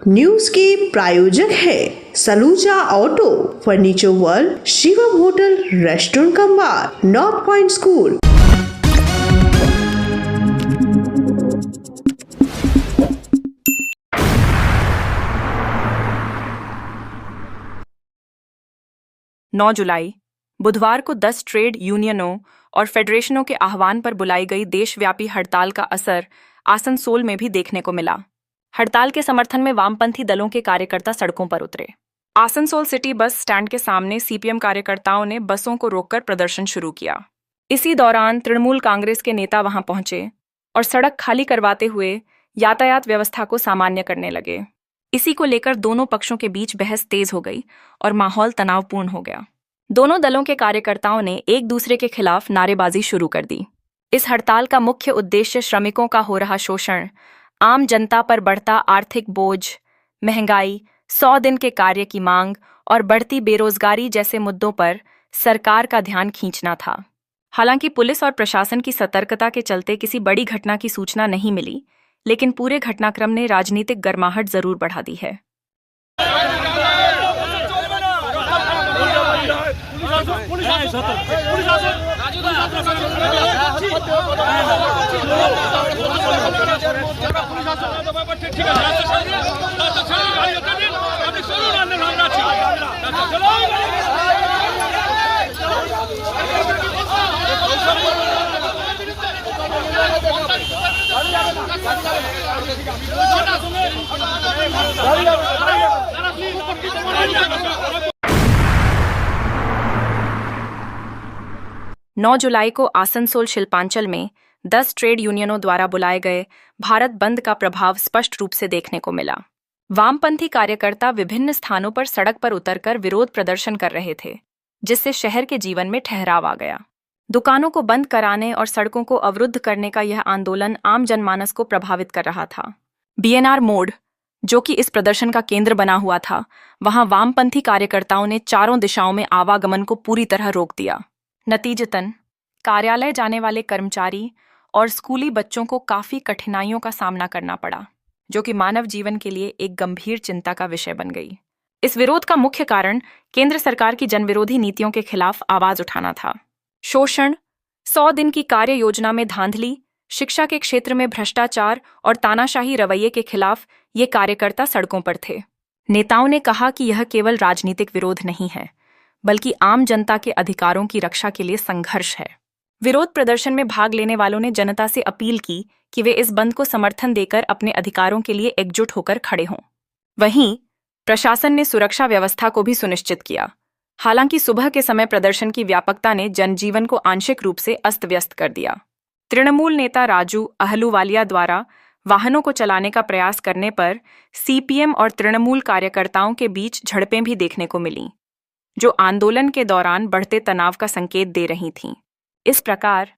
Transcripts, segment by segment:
News के प्रायोजक है Saluja auto, furniture world, Shivam hotel, restaurant cum bar, north point school. नौ जुलाई बुधवार को 10 ट्रेड यूनियनों और फेडरेशनों के आह्वान पर बुलाई गई देशव्यापी हड़ताल का असर आसनसोल में भी देखने को मिला। हड़ताल के समर्थन में वामपंथी दलों के कार्यकर्ता सड़कों पर उतरे। आसनसोल सिटी बस स्टैंड के सामने सीपीएम कार्यकर्ताओं ने बसों को रोककर प्रदर्शन शुरू किया। इसी दौरान तृणमूल कांग्रेस के नेता वहां पहुंचे और सड़क खाली करवाते हुए यातायात व्यवस्था को सामान्य करने लगे। इसी को लेकर दोनों पक्षों के बीच बहस तेज हो गई और माहौल तनावपूर्ण हो गया। दोनों दलों के कार्यकर्ताओं ने एक दूसरे के खिलाफ नारेबाजी शुरू कर दी। इस हड़ताल का मुख्य उद्देश्य श्रमिकों का हो रहा शोषण, आम जनता पर बढ़ता आर्थिक बोझ, महंगाई, 100 दिन के कार्य की मांग और बढ़ती बेरोजगारी जैसे मुद्दों पर सरकार का ध्यान खींचना था। हालांकि पुलिस और प्रशासन की सतर्कता के चलते किसी बड़ी घटना की सूचना नहीं मिली, लेकिन पूरे घटनाक्रम ने राजनीतिक गर्माहट जरूर बढ़ा दी है। नौ जुलाई को आसनसोल शिल्पांचल में 10 ट्रेड यूनियनों द्वारा बुलाए गए भारत बंद का प्रभाव स्पष्ट रूप से देखने को मिला। वामपंथी कार्यकर्ता विभिन्न स्थानों पर सड़क पर उतरकर विरोध प्रदर्शन कर रहे थे, जिससे शहर के जीवन में ठहराव आ गया। दुकानों को बंद कराने और सड़कों को अवरुद्ध करने का यह आंदोलन आम जनमानस को प्रभावित कर रहा था। बीएनआर मोड़, जो कि इस प्रदर्शन का केंद्र बना हुआ था, वहां वामपंथी कार्यकर्ताओं ने चारों दिशाओं में आवागमन को पूरी तरह रोक दिया। नतीजतन कार्यालय जाने वाले कर्मचारी और स्कूली बच्चों को काफी कठिनाइयों का सामना करना पड़ा, जो कि मानव जीवन के लिए एक गंभीर चिंता का विषय बन गई। इस विरोध का मुख्य कारण केंद्र सरकार की जनविरोधी नीतियों के खिलाफ आवाज उठाना था। शोषण, 100 दिन की कार्य योजना में धांधली, शिक्षा के क्षेत्र में भ्रष्टाचार और तानाशाही रवैये के खिलाफ ये कार्यकर्ता सड़कों पर थे। नेताओं ने कहा कि यह केवल राजनीतिक विरोध नहीं है, बल्कि आम जनता के अधिकारों की रक्षा के लिए संघर्ष है। विरोध प्रदर्शन में भाग लेने वालों ने जनता से अपील की कि वे इस बंद को समर्थन देकर अपने अधिकारों के लिए एकजुट होकर खड़े हों। वहीं प्रशासन ने सुरक्षा व्यवस्था को भी सुनिश्चित किया। हालांकि सुबह के समय प्रदर्शन की व्यापकता ने जनजीवन को आंशिक रूप से अस्त व्यस्त कर दिया। तृणमूल नेता राजू अहलूवालिया द्वारा वाहनों को चलाने का प्रयास करने पर सीपीएम और तृणमूल कार्यकर्ताओं के बीच झड़पें भी देखने को मिलीं, जो आंदोलन के दौरान बढ़ते तनाव का संकेत दे रही थीं। इस प्रकार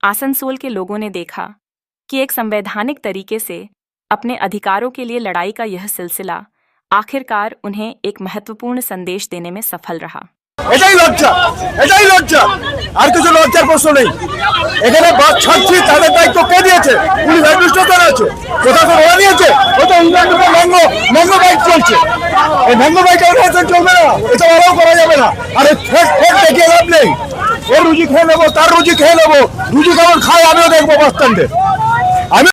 आसनसोल के लोगों ने देखा कि एक संवैधानिक तरीके से अपने अधिकारों के लिए लड़ाई का यह सिलसिला आखिरकार उन्हें एक महत्वपूर्ण संदेश देने में सफल रहा। এটাই লজ্জা, এটাই লজ্জা, আর কিছু লজ্জার প্রশ্ন নেই। এখানে বাস ছাড়ছি, তাদের দায়িত্ব কে দিয়েছে? পুলিশ অ্যাডমিনিস্ট্রেটর আছে, প্রশাসন ওরা নিয়েছে। ওটা ইন্টারনেটে মঙ্গ বাইক চলছে, এই মঙ্গ বাইক অ্যাডমিনিস্ট্রেশন চলবে না, এটা আলাও করা যাবে না। আর এই ফেক দেখিয়ে লাভ নেই। ওর রুজি খেয়ে নেবো, তার রুজি খেয়ে নেবো, রুজি কেমন খায় আমিও দেখবো বাস স্ট্যান্ডে। আমি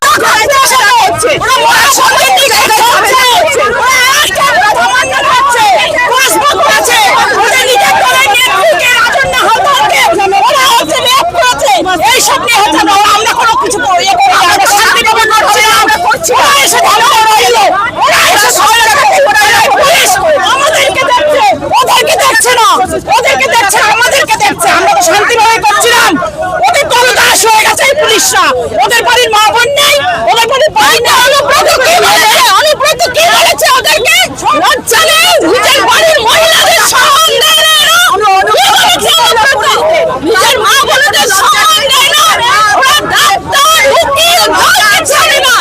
ওদের বাড়ির মা বোন নেই, ওদের বাড়ির বাড়ি না হলো অনুব্রত কি বলেছে? ওদেরকে লজ্জা নেই? নিজের বাড়ির মহিলাদের সম্মান দেয় না, নিজের মা বোনদের সম্মান দেয় না। ওরা ডাক্তার, উকিল, জজকে ছাড়ে না।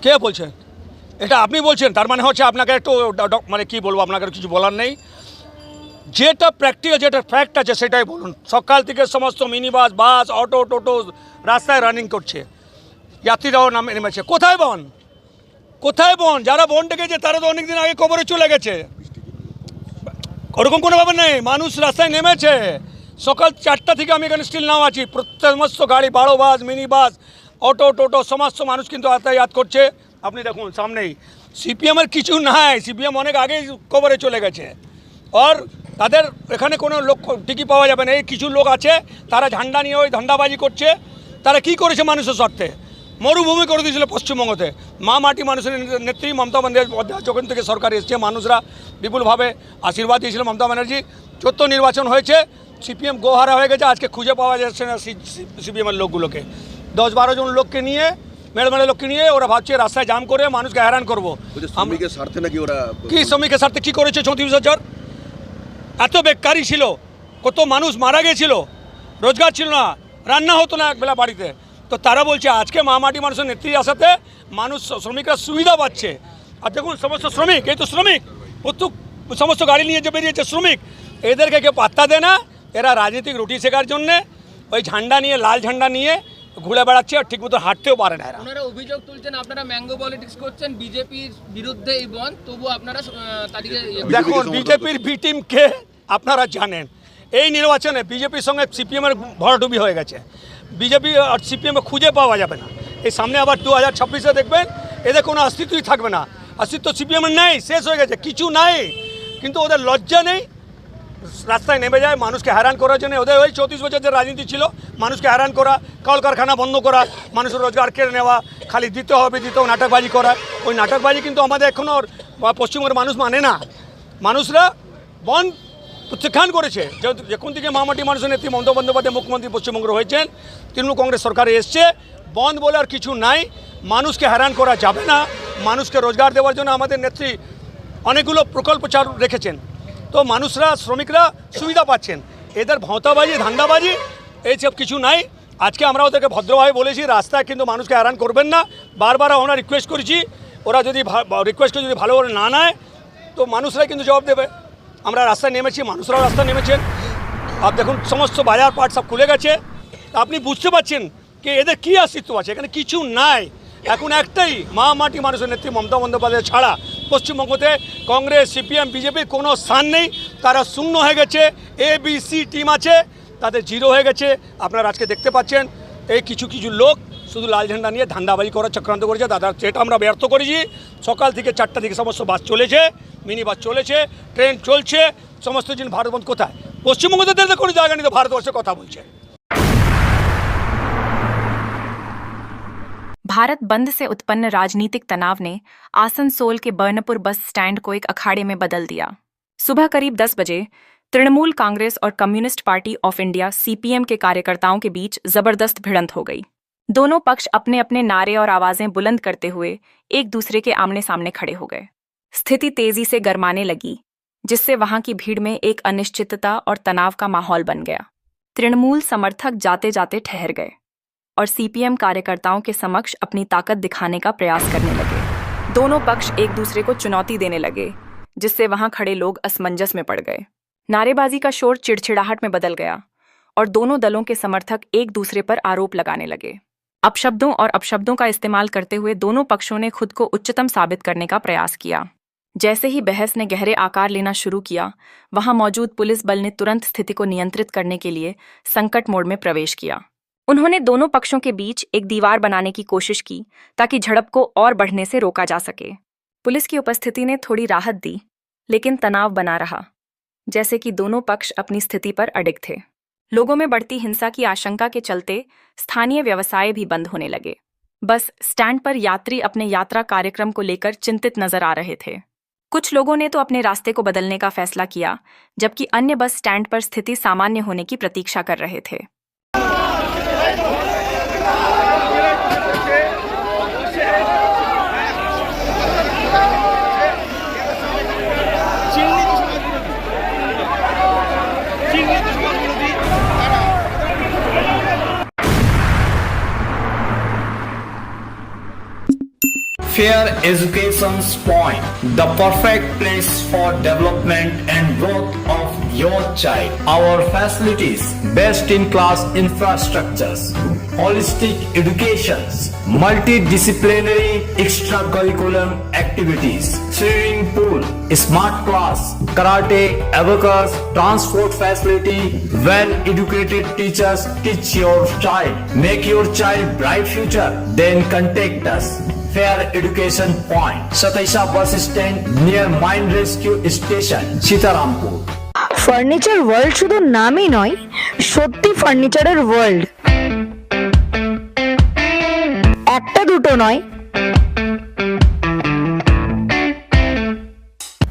কে বলছেন এটা? আপনি বলছেন, তার মানে হচ্ছে আপনাকে একটু মানে কি বলবো, আপনাকে কিছু বলার নেই। যেটা প্র্যাকটিক্যাল, যেটা ফ্যাক্ট আছে সেটাই বলুন। সকাল থেকে সমস্ত মিনি বাস, অটো, টোটো রাস্তায় রানিং করছে। যাত্রীরাও নেমেছে। কোথায় বন? কোথায় বন? যারা বন ডেকেছে তারা তো অনেকদিন আগে কবরে চলে গেছে। ওরকম কোনো ব্যাপার নেই, মানুষ রাস্তায় নেমেছে। সকাল 4টা থেকে আমি এখানে স্টিল নাও আছি। সমস্ত গাড়ি, বড় বাস, মিনি বাস, অটো, টোটো, সমস্ত মানুষ কিন্তু যাতায়াত করছে। আপনি দেখুন সামনেই। সিপিএমের কিছু নাই, সিপিএম অনেক আগেই কবরে চলে গেছে। আর তাদের এখানে কোনো লোক টিকি পাওয়া যাবে না। এই কিছু লোক আছে তারা ঝান্ডা নিয়ে ওই ধান্দাবাজি করছে। তারা কি করেছে মানুষের স্বার্থে? মরুভূমি করে দিয়েছিল পশ্চিমবঙ্গতে। মা মাটি মানুষের নেত্রী মমতা বন্দ্যোপাধ্যায় যখন থেকে সরকার এসছে, মানুষরা বিপুলভাবে আশীর্বাদ দিয়েছিল মমতা ব্যানার্জি। 14 নির্বাচন হয়েছে, সিপিএম গোহারা হয়ে গেছে। আজকে খুঁজে পাওয়া যাচ্ছে না সিপিএমের লোকগুলোকে। 10-12 জন লোককে নিয়ে, মেড়ে লোককে নিয়ে ওরা ভাবছে রাস্তায় জাম করে মানুষকে হ্যারান করবো। শ্রমিকের স্বার্থে নাকি ওরা কি শ্রমিকের স্বার্থে কী করেছে? 34,000 এত বেকারি ছিল, কত মানুষ মারা গেছিল, রোজগার ছিল না, রান্না হতো না একবেলা বাড়িতে। তো তারা বলছে আজকে মা মাটি মানুষের নেত্রী আসাতে মানুষ, শ্রমিকরা সুবিধা পাচ্ছে। আর দেখুন সমস্ত শ্রমিক, এই তো শ্রমিক, প্রত্যেক সমস্ত গাড়ি নিয়ে যে বেরিয়েছে শ্রমিক, এদেরকে কেউ পাত্তা দেয় না। এরা রাজনৈতিক রুটি শেখার জন্যে ওই ঝান্ডা নিয়ে, লাল ঝান্ডা নিয়ে ঘুরে বেড়াচ্ছে আর ঠিকমতো হাঁটতেও পারে না এরা। আপনারা অভিযোগ তুলছেন আপনারা ম্যাঙ্গো পলিটিক্স করছেন, বিজেপির বিরুদ্ধে এই বন, তবু আপনারা তাদেরকে দেখুন বিজেপির বি টিম কে আপনারা জানেন। এই নির্বাচনে বিজেপির সঙ্গে সিপিএমের ভরাডুবি হয়ে গেছে। বিজেপি আর সিপিএমে খুঁজে পাওয়া যাবে না। এই সামনে আবার 2026-এ দেখবেন এদের কোনো অস্তিত্বই থাকবে না। অস্তিত্ব সিপিএমের নেই, শেষ হয়ে গেছে, কিছু নাই। কিন্তু ওদের লজ্জা নেই, রাস্তায় নেমে যায় মানুষকে হ্যারান করার জন্য। ওদের ওই 34 বছর যে রাজনীতি ছিল, মানুষকে হ্যারান করা, কলকারখানা বন্ধ করা, মানুষের রোজগার কেড়ে নেওয়া, খালি দিতে হবে নাটকবাজি করা। ওই নাটকবাজি কিন্তু আমাদের এখনও পশ্চিমবঙ্গের মানুষ মানে না। মানুষরা বন প্রত্যাখ্যান করেছে। যখন থেকে মামাটি মানুষের নেত্রী মমতা বন্দ্যোপাধ্যায় মুখ্যমন্ত্রী পশ্চিমবঙ্গ হয়েছেন, তৃণমূল কংগ্রেস সরকারে এসছে, বন্ধ বলে আর কিছু নাই। মানুষকে হ্যারান করা যাবে না। মানুষকে রোজগার দেওয়ার জন্য আমাদের নেত্রী অনেকগুলো প্রকল্প চালু রেখেছেন। তো মানুষরা, শ্রমিকরা সুবিধা পাচ্ছেন। এদের ভাঁওতাবাজি, ধান্দাবাজি এইসব কিছু নাই। আজকে আমরা ওদেরকে ভদ্রভাবে বলেছি রাস্তায় কিন্তু মানুষকে হ্যারান করবেন না। বারবার আমরা রিকোয়েস্ট করেছি, ওরা যদি রিকোয়েস্টকে যদি ভালো করে না নেয় তো মানুষরাই কিন্তু জবাব দেবে। আমরা রাস্তায় নেমেছি, মানুষরাও রাস্তায় নেমেছেন। আর দেখুন সমস্ত বাজার পাট সব খুলে গেছে। আপনি বুঝতে পারছেন যে এদের কী অস্তিত্ব আছে? এখানে কিছু নাই। এখন একটাই, মা মাটি মানুষের নেত্রী মমতা বন্দ্যোপাধ্যায় ছাড়া পশ্চিমবঙ্গতে কংগ্রেস, সিপিএম, বিজেপির কোনো স্থান নেই। তারা শূন্য হয়ে গেছে। ABC টিম আছে, তাদের জিরো হয়ে গেছে। আপনারা আজকে দেখতে পাচ্ছেন এই কিছু লোক শুধু লাল ঝান্ডা নিয়ে ধান্দাবাজি করার চক্রান্ত করেছে। দাদা সেটা আমরা ব্যর্থ করেছি। সকাল থেকে 4টা থেকে সমস্ত বাস চলেছে, মিনি বাস চলেছে, ট্রেন চলছে, সমস্ত দিন। ভারত বন্ধ কোথায়? পশ্চিমবঙ্গের কোনো জায়গা নেই তো ভারতবর্ষের কথা বলছে। भारत बंद से उत्पन्न राजनीतिक तनाव ने आसनसोल के बर्नपुर बस स्टैंड को एक अखाड़े में बदल दिया। सुबह करीब 10 बजे तृणमूल कांग्रेस और communist party of India (CPM) के कार्यकर्ताओं के बीच जबरदस्त भिड़ंत हो गई। दोनों पक्ष अपने अपने नारे और आवाजें बुलंद करते हुए एक दूसरे के आमने सामने खड़े हो गए। स्थिति तेजी से गरमाने लगी, जिससे वहां की भीड़ में एक अनिश्चितता और तनाव का माहौल बन गया। तृणमूल समर्थक जाते जाते ठहर गए और सीपीएम कार्यकर्ताओं के समक्ष अपनी ताकत दिखाने का प्रयास करने लगे। दोनों पक्ष एक दूसरे को चुनौती देने लगे, जिससे वहां खड़े लोग असमंजस में पड़ गए। नारेबाजी का शोर चिड़चिड़ाहट में बदल गया और दोनों दलों के समर्थक एक दूसरे पर आरोप लगाने लगे। अपशब्दों और अपशब्दों का इस्तेमाल करते हुए दोनों पक्षों ने खुद को उच्चतम साबित करने का प्रयास किया। जैसे ही बहस ने गहरे आकार लेना शुरू किया, वहां मौजूद पुलिस बल ने तुरंत स्थिति को नियंत्रित करने के लिए संकट मोड में प्रवेश किया। उन्होंने दोनों पक्षों के बीच एक दीवार बनाने की कोशिश की ताकि झड़प को और बढ़ने से रोका जा सके। पुलिस की उपस्थिति ने थोड़ी राहत दी, लेकिन तनाव बना रहा, जैसे कि दोनों पक्ष अपनी स्थिति पर अडिग थे। लोगों में बढ़ती हिंसा की आशंका के चलते स्थानीय व्यवसाय भी बंद होने लगे। बस स्टैंड पर यात्री अपने यात्रा कार्यक्रम को लेकर चिंतित नजर आ रहे थे। कुछ लोगों ने तो अपने रास्ते को बदलने का फैसला किया, जबकि अन्य बस स्टैंड पर स्थिति सामान्य होने की प्रतीक्षा कर रहे थे। Fair Education's Point, the perfect place for development and growth of your child. Our facilities, best in class infrastructures, holistic educations, multidisciplinary extracurricular activities, swimming pool, smart class, karate, abacus, transport facility, well educated teachers teach your child. Make your child bright future. Then contact us. Fair Education Point, Sataisha Bus Stand near Mine Rescue Station, Sitarampur. Furniture world শুধু নামই নয়, সত্যি ফার্নিচারের world. একটা দুটো নয়,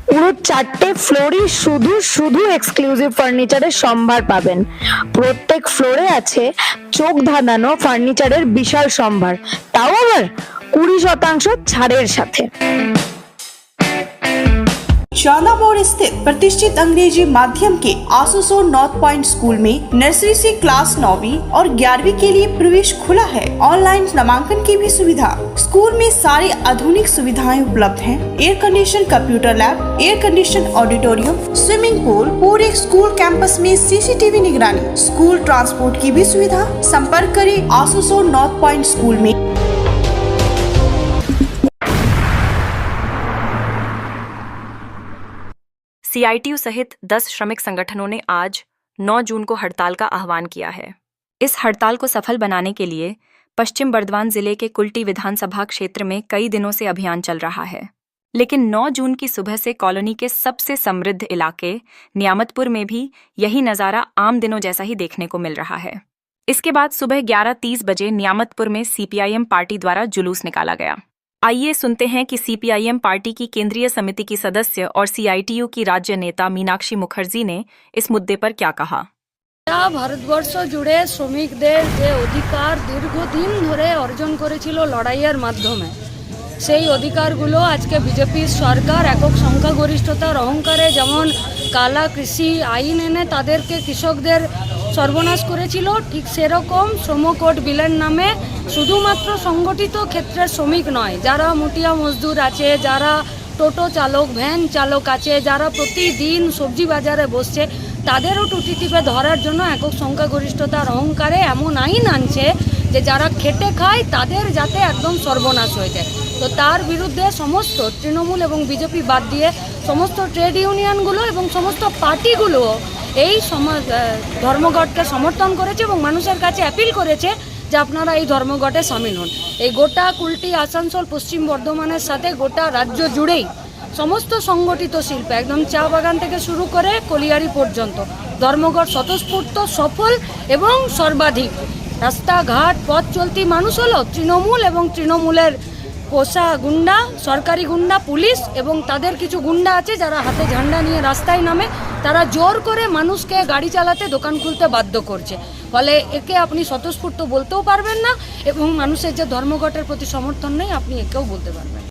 পুরো 4টে ফ্লোরই শুধু শুধু এক্সক্লুসিভ ফার্নিচারের সম্ভার পাবেন। প্রত্যেক ফ্লোরে আছে চোখ ধাঁধানো ফার্নিচারের বিশাল সম্ভার, তাও আবার 20% ছাড়ের সাথে। शालामोड़ स्थित प्रतिष्ठित अंग्रेजी माध्यम के आसुसो नॉर्थ पॉइंट स्कूल में नर्सरी से क्लास 9वीं और 11वीं के लिए प्रवेश खुला है। ऑनलाइन नामांकन की भी सुविधा। स्कूल में सारी आधुनिक सुविधाएं उपलब्ध हैं। Air condition computer lab, air condition auditorium, swimming pool, पूरे स्कूल कैंपस में सीसीटीवी निगरानी, स्कूल ट्रांसपोर्ट की भी सुविधा। संपर्क करें आसुसो नॉर्थ पॉइंट स्कूल में। सीआईटीयू सहित 10 श्रमिक संगठनों ने आज 9 जून को हड़ताल का आह्वान किया है। इस हड़ताल को सफल बनाने के लिए पश्चिम बर्धमान जिले के कुल्टी विधानसभा क्षेत्र में कई दिनों से अभियान चल रहा है, लेकिन 9 जून की सुबह से कॉलोनी के सबसे समृद्ध इलाके नियामतपुर में भी यही नज़ारा आम दिनों जैसा ही देखने को मिल रहा है। इसके बाद सुबह 11:30 बजे नियामतपुर में सीपीआईएम पार्टी द्वारा जुलूस निकाला गया। आइए सुनते हैं कि सीपीआईएम पार्टी की केंद्रीय समिति की सदस्य और सीआईटीयू की राज्य नेता मीनाक्षी मुखर्जी ने इस मुद्दे पर क्या कहा। ভারতবর্ষ জুড়ে শ্রমিকদের যে অধিকার দীর্ঘদিন ধরে অর্জন করেছিল লড়াইয়ের মাধ্যমে, সেই অধিকারগুলো আজকে বিজেপির সরকার একক সংখ্যাগরিষ্ঠতার অহংকারে যেমন কালা কৃষি আইন এনে তাদেরকে কৃষকদের সর্বনাশ করেছিল, ঠিক সেরকম শ্রম কোড বিলের নামে শুধুমাত্র সংগঠিত ক্ষেত্রের শ্রমিক নয়, যারা মুটিয়া মজদুর আছে, যারা টোটো চালক, ভ্যান চালক আছে, যারা প্রতিদিন সবজি বাজারে বসছে, তাদেরও টুটি টিপে ধরার জন্য একক সংখ্যাগরিষ্ঠতার অহংকারে এমন আইন আনছে যে যারা খেটে খায় তাদের যাতে একদম সর্বনাশ হয়ে যায়। তো তার বিরুদ্ধে সমস্ত তৃণমূল এবং বিজেপি বাদ দিয়ে সমস্ত ট্রেড ইউনিয়নগুলো এবং সমস্ত পার্টিগুলো এই ধর্মঘটকে সমর্থন করেছে এবং মানুষের কাছে অ্যাপিল করেছে যে আপনারা এই ধর্মঘটে সামিল হন। এই গোটা কুলটি, আসানসোল, পশ্চিম বর্ধমানের সাথে গোটা রাজ্য জুড়েই সমস্ত সংগঠিত শিল্প, একদম চা বাগান থেকে শুরু করে কলিয়ারি পর্যন্ত ধর্মঘট স্বতঃস্ফূর্ত, সফল এবং সর্বাধিক। রাস্তাঘাট, পথ চলতি মানুষ হলো তৃণমূল এবং তৃণমূলের পোষা গুন্ডা, সরকারি গুন্ডা, পুলিশ এবং তাদের কিছু গুন্ডা আছে যারা হাতে ঝান্ডা নিয়ে রাস্তায় নামে, তারা জোর করে মানুষকে গাড়ি চালাতে, দোকান খুলতে বাধ্য করছে। ফলে একে আপনি স্বতঃস্ফূর্ত বলতেও পারবেন না এবং মানুষের যে ধর্মঘটের প্রতি সমর্থন নেই আপনি একেও বলতে পারবেন।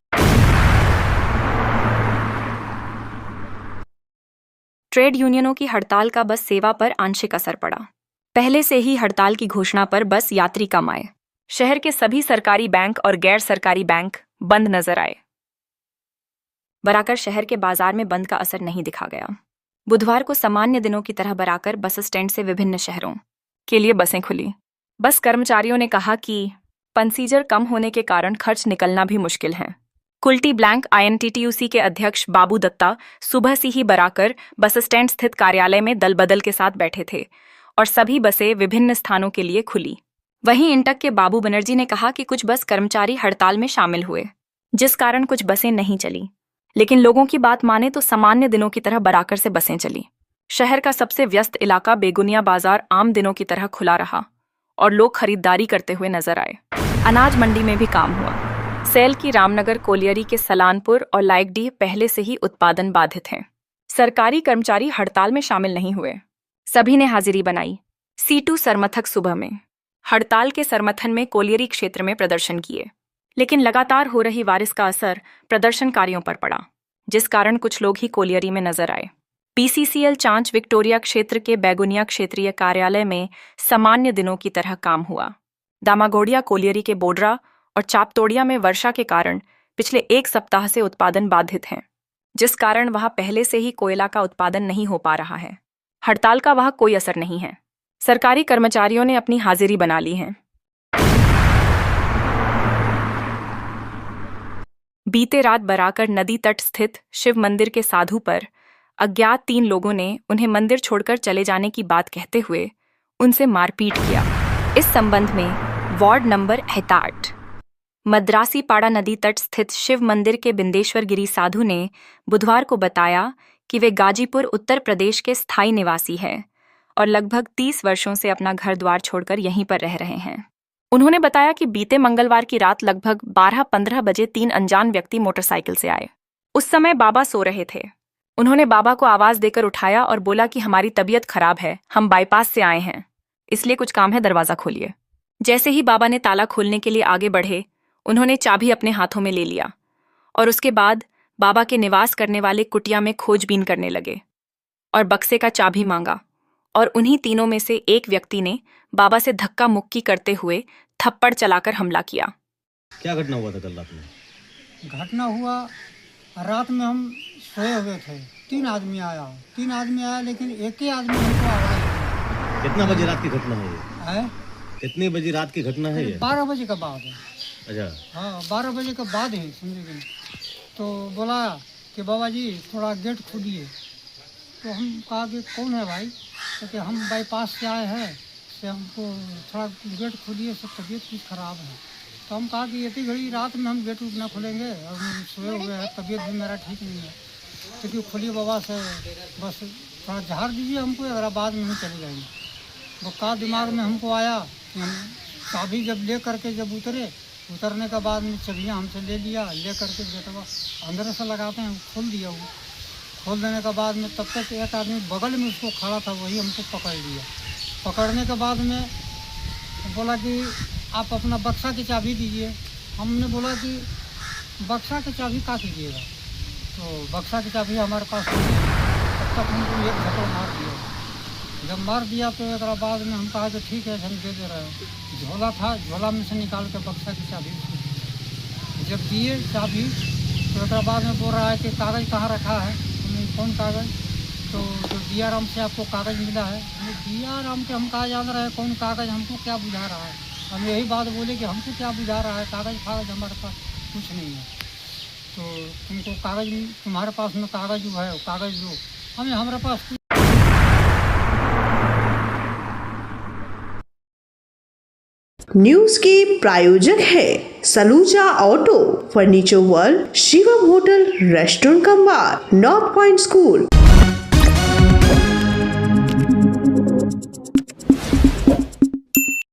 ट्रेड यूनियनों की हड़ताल का बस सेवा पर आंशिक असर पड़ा। पहले से ही हड़ताल की घोषणा पर बस यात्री कम आए। शहर के सभी सरकारी बैंक और गैर सरकारी बैंक बंद नजर आए। बराकर शहर के बाजार में बंद का असर नहीं दिखा गया। बुधवार को सामान्य दिनों की तरह बराकर बस स्टैंड से विभिन्न शहरों के लिए बसें खुली। बस कर्मचारियों ने कहा कि पैसेंजर कम होने के कारण खर्च निकलना भी मुश्किल है। कुल्टी ब्लैंक आईएनटीटीयूसी के अध्यक्ष बाबू दत्ता सुबह से ही बराकर बस स्टैंड स्थित कार्यालय में दल बदल के साथ बैठे थे और सभी बसें विभिन्न स्थानों के लिए खुली। वहीं इंटक के बाबू बनर्जी ने कहा कि कुछ बस कर्मचारी हड़ताल में शामिल हुए, जिस कारण कुछ बसें नहीं चली, लेकिन लोगों की बात माने तो सामान्य दिनों की तरह बराकर से बसें चली। शहर का सबसे व्यस्त इलाका बेगुनिया बाजार आम दिनों की तरह खुला रहा और लोग खरीदारी करते हुए नजर आए। अनाज मंडी में भी काम हुआ। सेल की रामनगर, कोलियरी के सलानपुर और लाइकडीह पहले से ही उत्पादन बाधित हैं। सरकारी कर्मचारी हड़ताल में शामिल नहीं हुए, सभी ने हाजिरी बनाई। C2 सरमथक सुबह में हड़ताल के समर्थन में कोलियरी क्षेत्र में प्रदर्शन किए, लेकिन लगातार हो रही बारिश का असर प्रदर्शनकारियों पर पड़ा, जिस कारण कुछ लोग ही कोलियरी में नजर आए। पीसीसीएल चांच विक्टोरिया क्षेत्र के बैगुनिया क्षेत्रीय कार्यालय में सामान्य दिनों की तरह काम हुआ। दामागोड़िया, कोलियरी के बोडरा और चापतोड़िया में वर्षा के कारण पिछले 1 सप्ताह से उत्पादन बाधित हैं, जिस कारण वहां पहले से ही कोयला का उत्पादन नहीं हो पा रहा है। हड़ताल का वहां कोई असर नहीं है। सरकारी कर्मचारियों ने अपनी हाजिरी बना ली है। बीते रात बराकर नदी तट स्थित शिव मंदिर के साधु पर अज्ञात 3 लोगों ने उन्हें मंदिर छोड़कर चले जाने की बात कहते हुए उनसे मारपीट किया। इस संबंध में वार्ड नंबर 68 मद्रासी पाड़ा नदी तट स्थित शिव मंदिर के बिंदेश्वर गिरी साधु ने बुधवार को बताया कि वे गाजीपुर उत्तर प्रदेश के स्थायी निवासी हैं और लगभग 30 वर्षों से अपना घर द्वार छोड़कर यहीं पर रह रहे हैं। उन्होंने बताया कि बीते मंगलवार की रात लगभग 12-15 बजे 3 अनजान व्यक्ति मोटरसाइकिल से आए। उस समय बाबा सो रहे थे। उन्होंने बाबा को आवाज देकर उठाया और बोला कि हमारी तबीयत खराब है, हम बाईपास से आए हैं, इसलिए कुछ काम है, दरवाजा खोलिए। जैसे ही बाबा ने ताला खोलने के लिए आगे बढ़े, उन्होंने चाबी अपने हाथों में ले लिया और उसके बाद बाबा के निवास करने वाले कुटिया में खोजबीन करने लगे और बक्से का चाबी मांगा और उन्हीं तीनों में से एक व्यक्ति ने बाबा से धक्का मुक्की करते हुए थप्पड़ चलाकर हमला किया। क्या घटना हुआ था कल रात में? घटना हुआ रात में हम सोए हुए थे, 3 आदमी आया लेकिन एक ही आदमी हमको आवाज दिया। कितना बजे रात की घटना है ये? कितने बजे रात की घटना है ये? 12 बजे के बाद है। अच्छा। हाँ, 12 बजे के बाद है, समझे। तो बोला कि बाबा जी थोड़ा गेट खोलिए। तो हम कहा कि कौन है भाई? तो हम बाईपास से आए हैं, से हमको थोड़ा गेट खोलिए, सब तबीयत कुछ ख़राब है। तो हम कहा कि इतनी घड़ी रात में हम गेट ना खोलेंगे और हम सोए हुए हैं, तबीयत भी मेरा ठीक नहीं है, क्योंकि खोलिए बाबा से, बस थोड़ा झाड़ दीजिए हमको, अगर बाद में हम चले जाएंगे। वो का दिमाग में हमको आया कि हम चाबी जब ले करके जब उतरने के बाद में चाबियाँ हमसे ले लिया, ले करके गेटवा अंदर से लगाते हैं, खोल दिया। वो खोल देने के बाद में तब तक एक आदमी बगल में उसको खड़ा था, वही हमको पकड़ लिया। पकड़ने के बाद में बोला कि आप अपना बक्सा की चाबी दीजिए। हमने बोला कि बक्सा की चाबी का कीजिएगा? तो बक्सा की चाबी हमारे पास नहीं है। तब तक हमको एक झपड़ मार दिया। जब मार दिया तो एक बाद में हम कहा कि ठीक है, हम दे दे रहे हैं। झोला था, झोला में से निकाल के बक्सा की चाबी जब दिए चाबी, तो एक बाद में बोल रहा है कि कागज़ कहाँ रखा है? कौन कागज़? तो जो दियाराम से आपको कागज़ मिला है। दियाराम के हम कहा जान रहे हैं कौन कागज़, हमको क्या बुझा रहा है? हम यही बात बोले कि हमको क्या बुझा रहा है, कागज़ फागज़ हमारे पास कुछ नहीं है। तो तुमको कागज़, तुम्हारे पास में कागज़ जो है कागज़ दो, हमारे पास। न्यूज के प्रायोजक है Saluja auto, furniture world, Shivam hotel, restaurant cum bar, north point school.